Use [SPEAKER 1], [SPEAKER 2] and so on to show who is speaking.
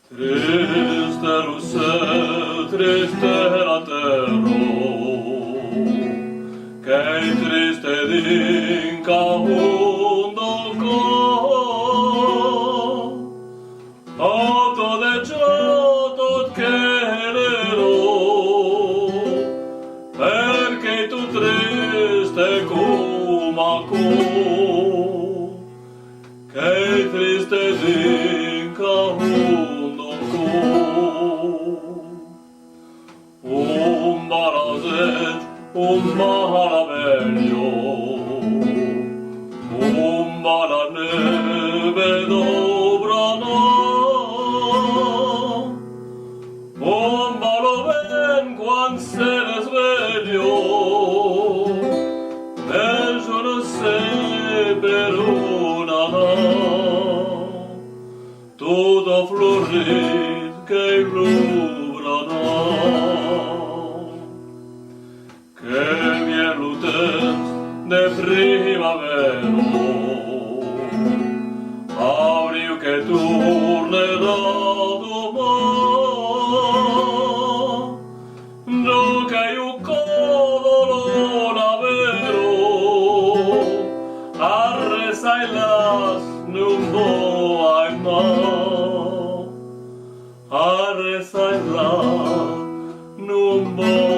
[SPEAKER 1] Triste Rousseau, triste la terra, che triste dinca hundo co, auto de giotot chiederò, perché tu triste cumaco, che triste dinca hundo co. Barazet, baravello, bala neve dobrano, balo ven quan se desveglio, nel je ne sais per una tutto florit che rubrano. Che viene l'utent de primavera, abriu che tornerà domani, no che io codolo vero, arresa e las non vuoi mai, arresa e las non vuoi.